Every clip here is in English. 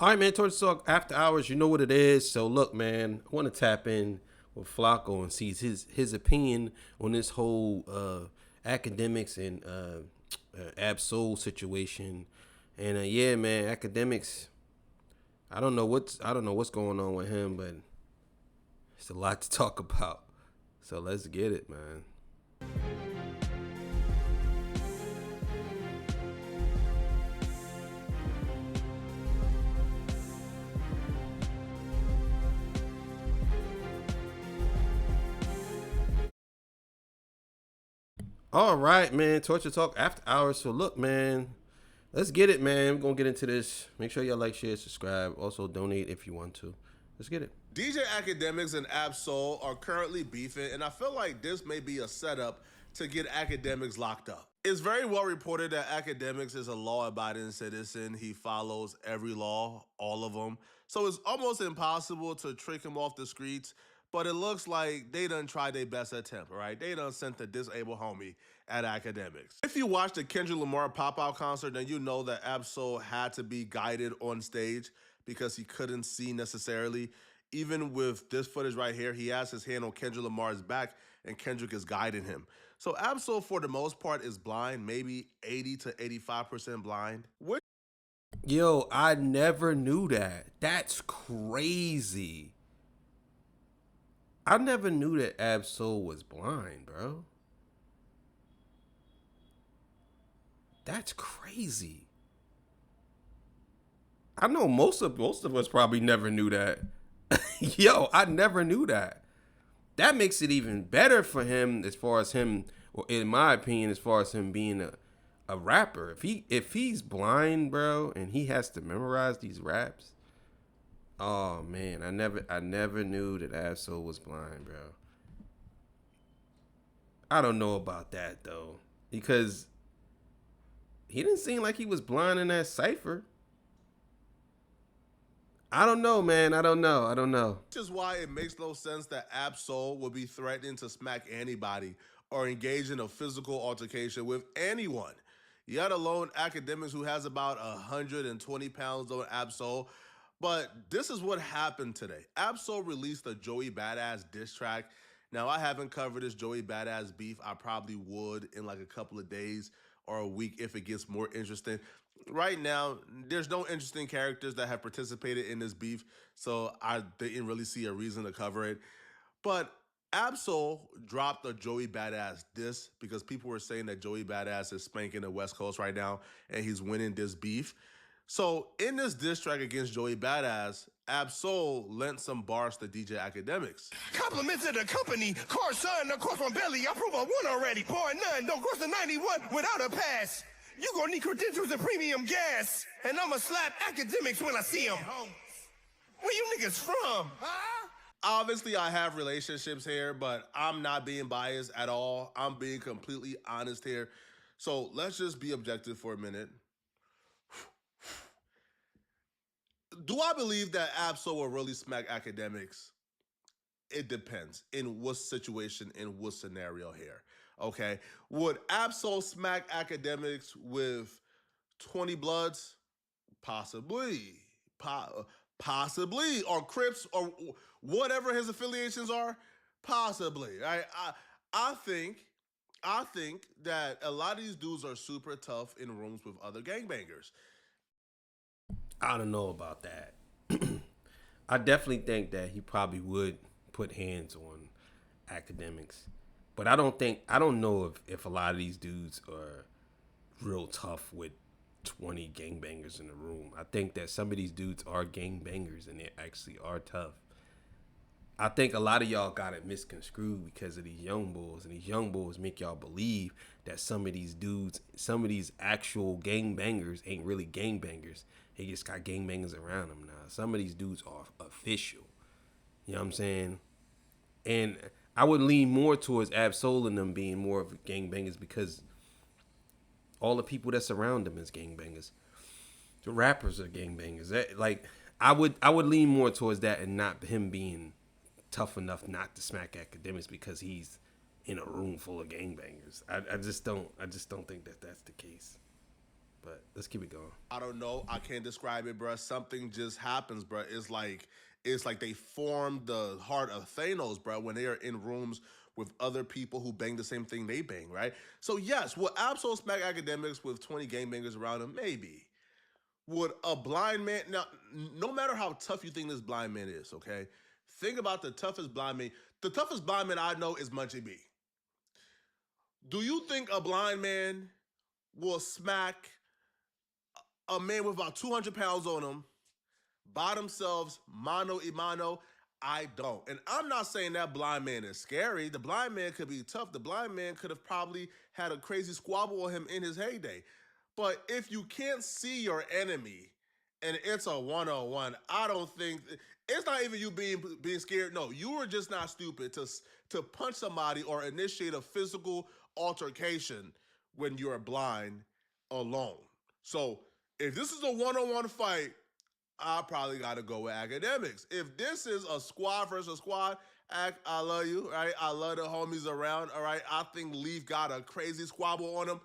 All right, man. Torch Talk After Hours. You know what it is. So look, man. I want to tap in with Flacco and see his opinion on this whole academics and Absol situation. And yeah, man, academics. I don't know what's going on with him, but it's a lot to talk about. So let's get it, man. All right, man. Torture Talk After Hours. So look, man. Let's get it, man. We're gonna get into this. Make sure y'all like, share, subscribe. Also donate if you want to. Let's get it. DJ Academics and Absol are currently beefing, and I feel like this may be a setup to get Academics locked up. It's very well reported that Academics is a law-abiding citizen. He follows every law, all of them. So it's almost impossible to trick him off the streets, but it looks like they done tried their best attempt, right? They done sent the disabled homie at Academics. If you watched the Kendrick Lamar pop-out concert, then you know that Absol had to be guided on stage because he couldn't see necessarily. Even with this footage right here, he has his hand on Kendrick Lamar's back and Kendrick is guiding him. So Absol, for the most part, is blind, maybe 80 to 85% blind. Yo, I never knew that. That's crazy. I never knew that Absol was blind, bro. That's crazy. I know most of us probably never knew that. Yo, I never knew that. That makes it even better for him as far as him, or in my opinion, as far as him being a rapper. If he's blind, bro, and he has to memorize these raps, oh man, I never knew that Absol was blind, bro. I don't know about that though, because he didn't seem like he was blind in that cipher. I don't know, man. I don't know. I don't know. Which is why it makes no sense that Absol would be threatening to smack anybody or engage in a physical altercation with anyone. Yet alone Academics, who has about 120 pounds on Absol. But this is what happened today. Absol released a Joey Badass diss track. Now, I haven't covered this Joey Badass beef. I probably would in like a couple of days or a week if it gets more interesting. Right now, there's no interesting characters that have participated in this beef, so I didn't really see a reason to cover it. But Absol dropped a Joey Badass diss because people were saying that Joey Badass is spanking the West Coast right now and he's winning this beef. So in this diss track against Joey Badass, Absol lent some bars to DJ Academics. Compliments of the company, car son, of course from Belly. I prove I won already. Bar none, don't cross the 91 without a pass. You gonna need credentials and premium gas. And I'ma slap Academics when I see them. Where you niggas from, huh? Obviously, I have relationships here, but I'm not being biased at all. I'm being completely honest here. So let's just be objective for a minute. Do I believe that Absol will really smack Academics? It depends in what situation, in what scenario here. Okay. Would Absol smack Academics with 20 Bloods? Possibly. Possibly. Or Crips or whatever his affiliations are? Possibly. I think that a lot of these dudes are super tough in rooms with other gangbangers. I don't know about that. I definitely think that he probably would put hands on Academics, but I don't know if a lot of these dudes are real tough with 20 gangbangers in the room. I think that some of these dudes are gangbangers and they actually are tough. I think a lot of y'all got it misconstrued because of these young bulls, and these young bulls make y'all believe that some of these dudes, some of these actual gangbangers ain't really gangbangers. They just got gangbangers around them now. Some of these dudes are official. You know what I'm saying? And I would lean more towards Absol and them being more of gangbangers because all the people that surround them is gangbangers. The rappers are gangbangers. I would lean more towards that and not him being tough enough not to smack Academics because he's in a room full of gangbangers. I just don't think that that's the case. but let's keep it going. I don't know. I can't describe it, bro. Something just happens, bro. It's like they formed the heart of Thanos, bro, when they are in rooms with other people who bang the same thing they bang, right? So yes, will Absol smack academics with 20 gangbangers around him? Maybe. Would a blind man now? No matter how tough you think this blind man is, okay? Think about the toughest blind man. The toughest blind man I know is Munchie B. Do you think a blind man will smack a man with about 200 pounds on him by themselves, mano a mano? I don't. And I'm not saying that blind man is scary. The blind man could be tough. The blind man could have probably had a crazy squabble with him in his heyday. But if you can't see your enemy and it's a one-on-one, I don't think it's not even you being scared. No, you were just not stupid to punch somebody or initiate a physical altercation when you're blind alone. So if this is a one-on-one fight, I probably got to go with academics. If this is a squad versus squad, I love you, right? I love the homies around, all right? I think Leaf got a crazy squabble on him,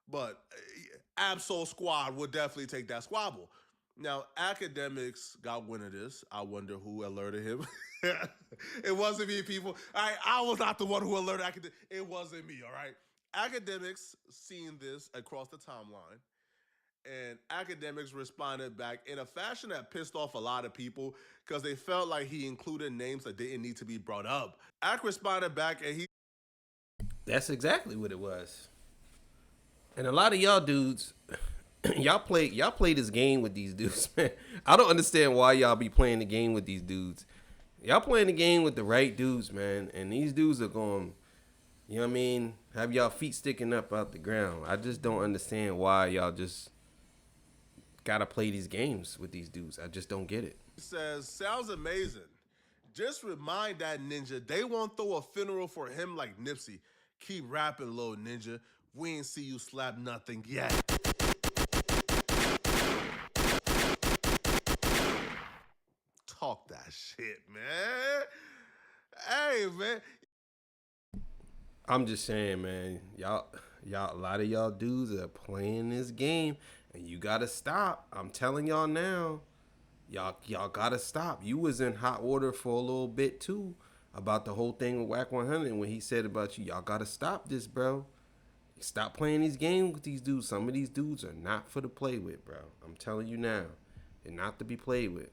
but Absol squad would definitely take that squabble. Now, academics got wind of this. I wonder who alerted him. It wasn't me, people. All right, I was not the one who alerted academics. It wasn't me, all right? Academics seen this across the timeline, and academics responded back in a fashion that pissed off a lot of people because they felt like he included names that didn't need to be brought up. Ak responded back and he That's exactly what it was. And a lot of y'all dudes, y'all play this game with these dudes, man. I don't understand why y'all be playing the game with these dudes. Y'all playing the game with the right dudes, man. And these dudes are going, you know what I mean, have y'all feet sticking up out the ground. I just don't understand why y'all just gotta play these games with these dudes. I just don't get it. says, sounds amazing. Just remind that ninja they won't throw a funeral for him like Nipsey. Keep rapping, little ninja. We ain't see you slap nothing yet. Talk that shit, man. Hey, man. I'm just saying, man, a lot of y'all dudes are playing this game, and you gotta stop. I'm telling y'all now, y'all gotta stop. You was in hot water for a little bit too about the whole thing with Whack 100 when he said about you. Y'all gotta stop this, bro. Stop playing these games with these dudes. Some of these dudes are not for to play with, bro. I'm telling you now, they're not to be played with.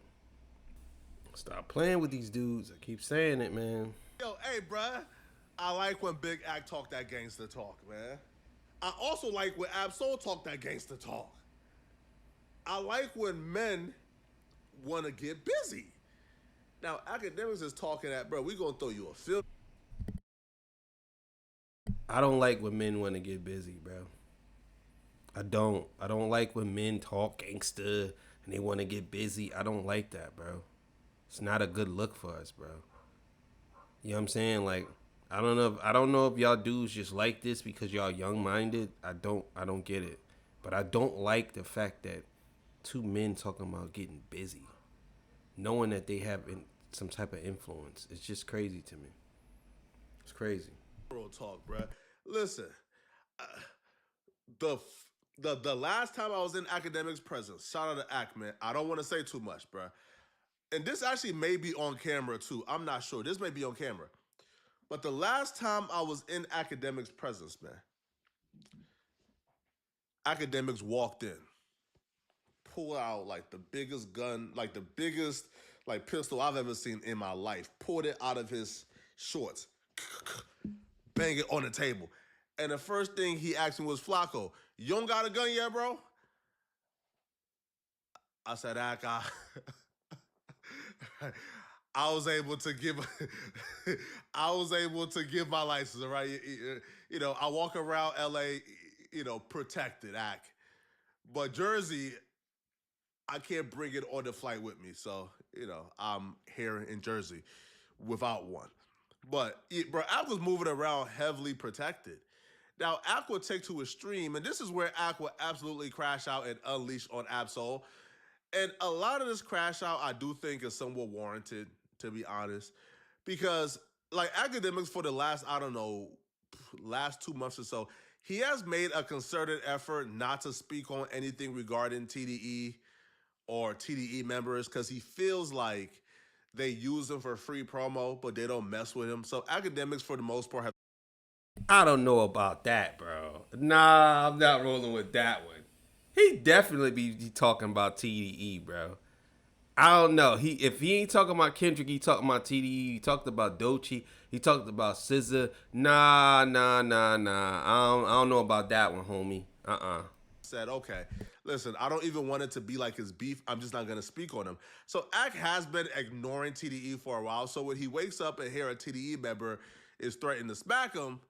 Stop playing with these dudes. I keep saying it, man. Yo, hey, bruh. I like when Big Act talk that gangster talk, man. I also like when Absol talk that gangster talk. I like when men want to get busy. Now, academics is talking at, bro, we gonna throw you a film. I don't like when men want to get busy, bro. I don't. I don't like when men talk gangster and they want to get busy. I don't like that, bro. It's not a good look for us, bro. You know what I'm saying? Like, I don't know if y'all dudes just like this because y'all young minded. I don't get it. But I don't like the fact that two men talking about getting busy, knowing that they have some type of influence. It's just crazy to me. It's crazy. Talk, bruh. Listen, the last time I was in academics presence, shout out to Ack, man. I don't want to say too much, bruh. And this actually may be on camera too. I'm not sure. This may be on camera. But the last time I was in academics presence, man, academics walked in, pulled out like the biggest gun, like the biggest like pistol I've ever seen in my life. Pulled it out of his shorts, bang it on the table. And the first thing he asked me was, Flacco, you don't got a gun yet, bro? I said, I was able to give my license, all right? You know, I walk around LA, you know, protected, but Jersey, I can't bring it on the flight with me. So, you know, I'm here in Jersey without one. But, bro, Ak was moving around heavily protected. Now, Ak would take to a stream, and this is where Ak would absolutely crash out and unleash on Absol. And a lot of this crash out, I do think, is somewhat warranted, to be honest. Because, like, academics for the last, I don't know, last 2 months or so, he has made a concerted effort not to speak on anything regarding TDE or TDE members because he feels like they use him for free promo, but they don't mess with him. So academics, for the most part, have. I don't know about that, bro. Nah, I'm not rolling with that one. He definitely be talking about TDE, bro. I don't know. If he ain't talking about Kendrick, he talking about TDE. He talked about Doechii. He talked about SZA. Nah. I don't know about that one, homie. Said, okay, listen, I don't even want it to be like his beef. I'm just not going to speak on him. So Ak has been ignoring TDE for a while. So when he wakes up and hear a TDE member is threatening to smack him,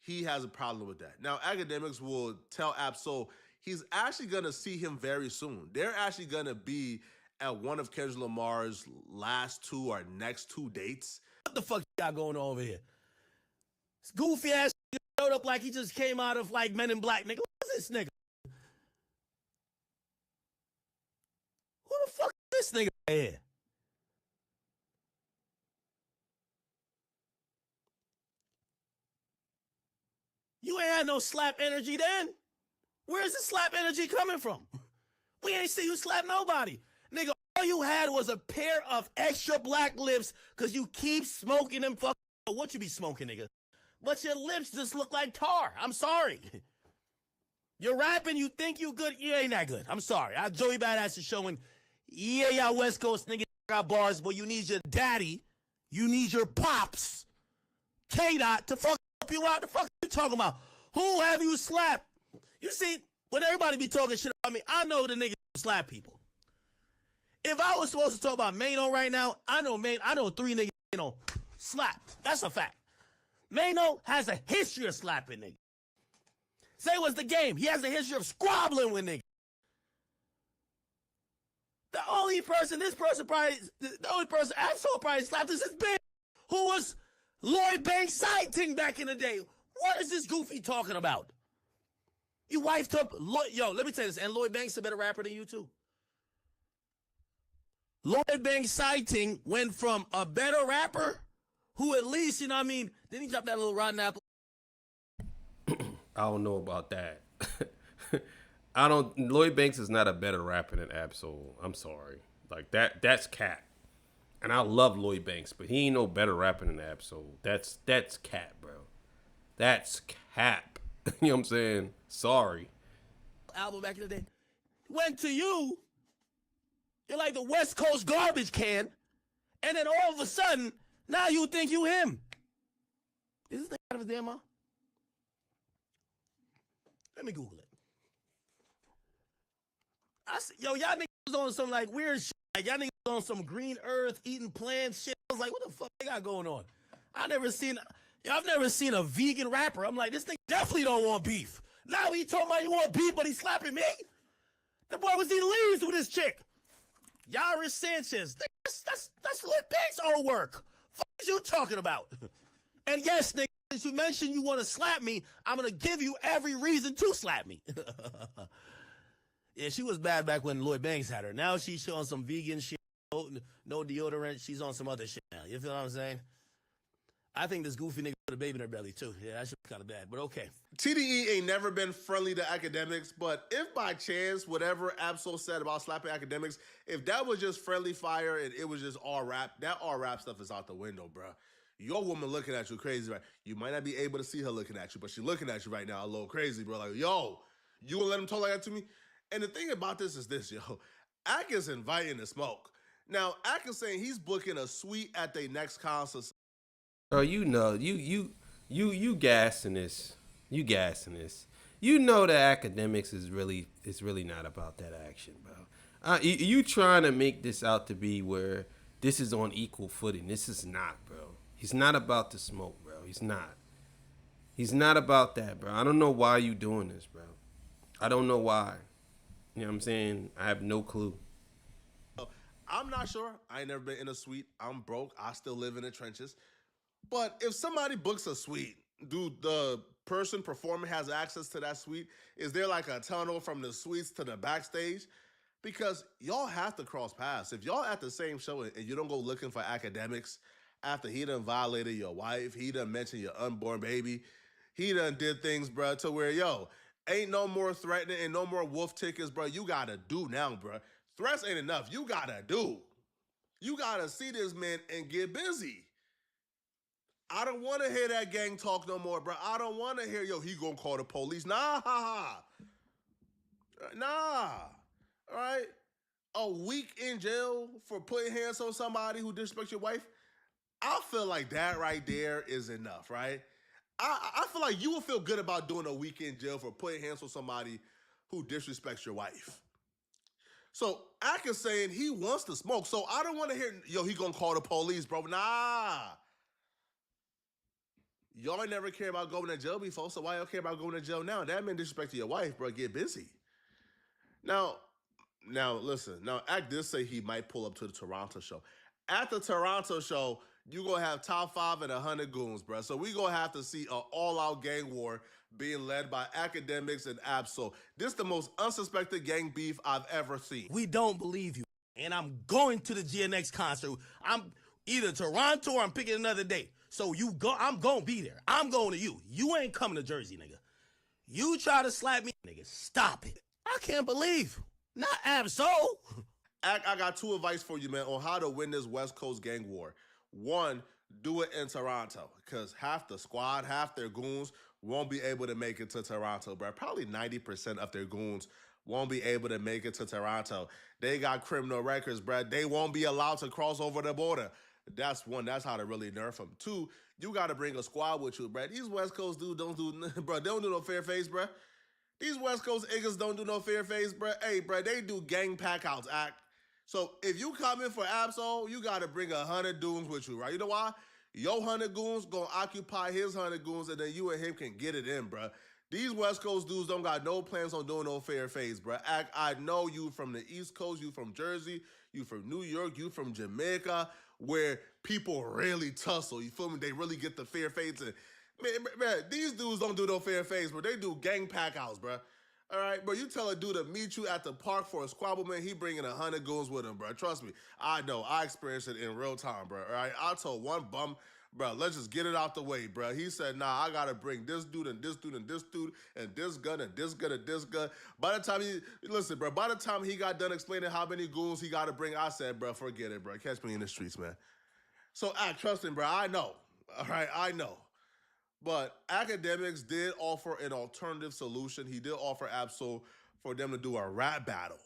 he has a problem with that. Now, academics will tell Absol he's actually going to see him very soon. They're actually going to be at one of Kendrick Lamar's last 2 or next 2 dates. What the fuck you got going on over here? This goofy ass showed up like he just came out of like Men in Black, nigga. What's this nigga? Who the fuck is this nigga right here? You ain't had no slap energy then. Where's the slap energy coming from? We ain't see you slap nobody. Nigga, all you had was a pair of extra black lips because you keep smoking them fucking. What you be smoking, nigga? But your lips just look like tar. I'm sorry. You're rapping, you think you good. You ain't that good. I'm sorry. Joey Badass is showing, yeah, y'all West Coast niggas got bars, but you need your daddy. You need your pops. K-Dot to fuck help you out. The fuck you talking about? Who have you slapped? You see, when everybody be talking shit about me, I know the niggas slap people. If I was supposed to talk about Mano right now, I know 3 niggas, slapped. That's a fact. Mano has a history of slapping niggas. Say what's the game. He has a history of squabbling with niggas. The only person Absol probably slapped is his bitch, who was Lloyd Banks' sighting back in the day. What is this goofy talking about? You wifed up yo, let me tell you this, and Lloyd Banks a better rapper than you too. Lloyd Banks' sighting went from a better rapper who at least, didn't he drop that little rotten apple? I don't know about that. Lloyd Banks is not a better rapper than Absol. I'm sorry. Like that's cap. And I love Lloyd Banks, but he ain't no better rapper than Absol. That's cap, bro. That's cap. You know what I'm saying? Sorry. Album back in the day. Went to you. You're like the West Coast garbage can. And then all of a sudden, now you think you him. Is this thing out of his damn mouth? Let me Google it. Y'all niggas on some like weird shit. Like y'all niggas on some green earth eating plants shit. I was like, what the fuck they got going on? I've never seen a vegan rapper. I'm like, this thing definitely don't want beef. Now he talking about he want beef, but he's slapping me. The boy was eating leaves with his chick. Yaris Sanchez. That's Lloyd Banks' own work. Fuck is you talking about? And yes, nigga, since you mentioned you want to slap me, I'm gonna give you every reason to slap me. Yeah, she was bad back when Lloyd Banks had her. Now she's showing some vegan shit, no deodorant. She's on some other shit now. You feel what I'm saying? I think this goofy nigga put a baby in her belly too. Yeah, that shit kind of bad, but okay. TDE ain't never been friendly to academics, but if by chance whatever Absol said about slapping academics, if that was just friendly fire and it was just all rap, that all rap stuff is out the window, bro. Your woman looking at you crazy, right? You might not be able to see her looking at you, but she's looking at you right now a little crazy, bro. Like, yo, you gonna let him talk like that to me? And the thing about this is this, yo. Ak is inviting the smoke. Now, Ak is saying he's booking a suite at their next concert. Oh, you know, you gassing this. You gassing this. You know the academics is really not about that action, bro. You trying to make this out to be where this is on equal footing. This is not, bro. He's not about the smoke, bro. He's not. He's not about that, bro. I don't know why you doing this, bro. I don't know why. You know what I'm saying? I have no clue. I'm not sure. I ain't never been in a suite. I'm broke. I still live in the trenches. But if somebody books a suite, do the person performing has access to that suite? Is there like a tunnel from the suites to the backstage? Because y'all have to cross paths. If y'all at the same show and you don't go looking for academics after he done violated your wife, he done mentioned your unborn baby, he done did things, bro, to where, ain't no more threatening and no more wolf tickets, bro. You gotta do now, bro. Threats ain't enough. You gotta do. You gotta see this man and get busy. I don't want to hear that gang talk no more, bro. I don't want to hear, he gonna call the police. Nah, nah. All right. A week in jail for putting hands on somebody who disrespects your wife. I feel like that right there is enough, right? I feel like you will feel good about doing a week in jail for putting hands on somebody who disrespects your wife. So Ack is saying he wants to smoke. So I don't want to hear, he gonna call the police, bro. Nah. Y'all never care about going to jail before, so why y'all care about going to jail now? That man disrespecting your wife, bro. Get busy. Now, listen. Now, Ack did say he might pull up to the Toronto show. At the Toronto show, you gonna have top 5 and 100 goons, bro. So we gonna have to see an all-out gang war being led by Academics and Absol. This is the most unsuspected gang beef I've ever seen. We don't believe you. And I'm going to the GNX concert. I'm either Toronto or I'm picking another date. So you go, I'm gonna be there. I'm going to you. You ain't coming to Jersey, nigga. You try to slap me, nigga. Stop it. I can't believe. Not Absol. I got 2 advice for you, man, on how to win this West Coast gang war. 1, do it in Toronto, because half the squad, half their goons won't be able to make it to Toronto, bro. Probably 90% of their goons won't be able to make it to Toronto. They got criminal records, bro. They won't be allowed to cross over the border. That's 1. That's how to really nerf them. 2, you got to bring a squad with you, bro. These West Coast dudes don't do no fair face, bro. These West Coast niggas don't do no fair face, bro. Hey, bro, they do gang pack-outs, Act. So if you come in for Absol, you got to bring 100 goons with you, right? You know why? Your 100 goons going to occupy his 100 goons, and then you and him can get it in, bro. These West Coast dudes don't got no plans on doing no fair face, bro. I know you from the East Coast, you from Jersey, you from New York, you from Jamaica, where people really tussle, you feel me? They really get the fair face. And man, these dudes don't do no fair face, bro. They do gang pack-outs, bro. All right, bro, you tell a dude to meet you at the park for a squabble, man, he bringing 100 goons with him, bro. Trust me, I know. I experienced it in real time, bro. All right, I told one bum, bro, let's just get it out the way, bro. He said, nah, I got to bring this dude and this dude and this dude and this gun and this gun and this gun. By the time by the time he got done explaining how many goons he got to bring, I said, bro, forget it, bro. Catch me in the streets, man. So, trust him, bro. I know. All right, I know. But Academics did offer an alternative solution. He did offer Absol for them to do a rap battle.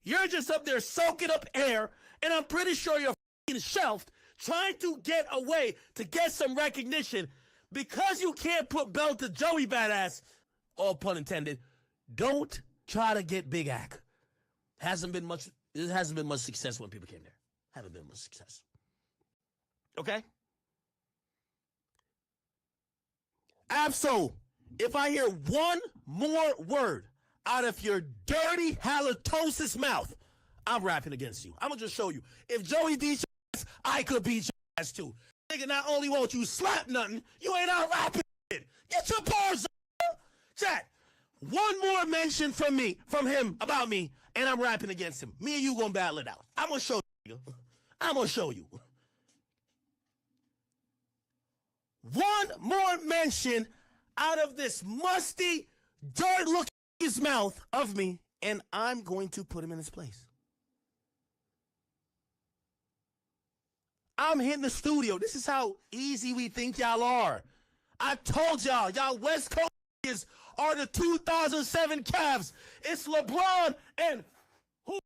You're just up there soaking up air, and I'm pretty sure you're f***ing shelved trying to get away to get some recognition because you can't put belt to Joey Badass, all pun intended. Don't try to get Big Ack. It hasn't been much success when people came there. Haven't been much success. Okay? Absol, if I hear one more word out of your dirty halitosis mouth, I'm rapping against you. I'm gonna just show you. If Joey beats your ass, I could beat your ass too. Nigga, not only won't you slap nothing, you ain't out rapping it. Get your bars up. Chat, one more mention from him about me, and I'm rapping against him. Me and you gonna battle it out. I'm gonna show you, nigga. I'm gonna show you. One more mention out of this musty, dirt-looking his mouth of me, and I'm going to put him in his place. I'm hitting the studio. This is how easy we think y'all are. I told y'all West Coast are the 2007 Cavs. It's LeBron and who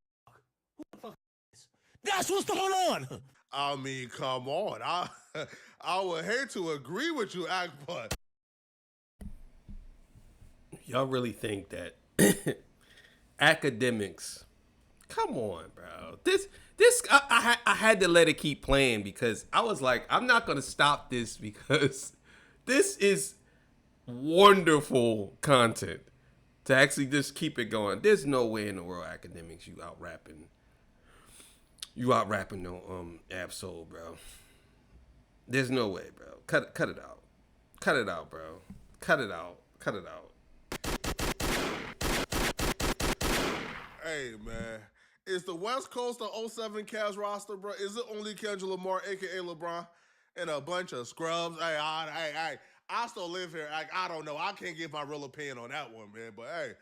the fuck is? That's what's going on. I mean, come on. I would hate to agree with you, Act, but Y'all really think that Academics? Come on, bro. I had to let it keep playing because I was like, I'm not gonna stop this because this is wonderful content to actually just keep it going. There's no way in the world, Academics, you out rapping no Absol, bro. There's no way, bro. Cut it out. Cut it out, bro. Cut it out. Cut it out. hey, man. Is the West Coast of 07 Cavs roster, bro? Is it only Kendrick Lamar, a.k.a. LeBron, and a bunch of scrubs? Hey, I still live here. I don't know. I can't give my real opinion on that one, man. But hey,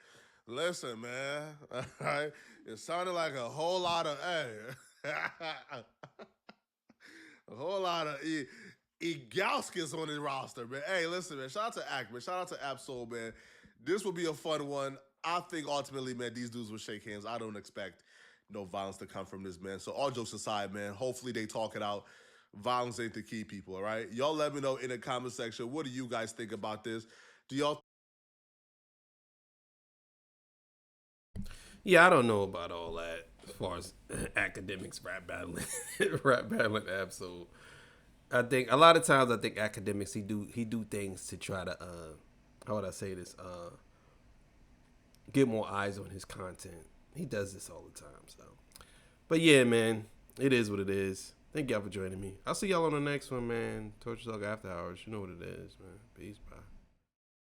listen, man. All right, it sounded like a whole lot of a whole lot of Egauskis on his roster, man. Hey, listen, man. Shout out to Ack, man. Shout out to Absol, man. This will be a fun one. I think ultimately, man, these dudes will shake hands. I don't expect no violence to come from this, man. So all jokes aside, man, hopefully they talk it out. Violence ain't the key, people, all right? Y'all let me know in the comment section, what do you guys think about this? Do y'all... Yeah, I don't know about all that as far as academics rap battling, rap battling Absol. I think a lot of times academics he do things to try to how would I say this get more eyes on his content. He does this all the time. So, but yeah, man, it is what it is. Thank y'all for joining me. I'll see y'all on the next one, man. Torch Talk After Hours. You know what it is, man. Peace, bye.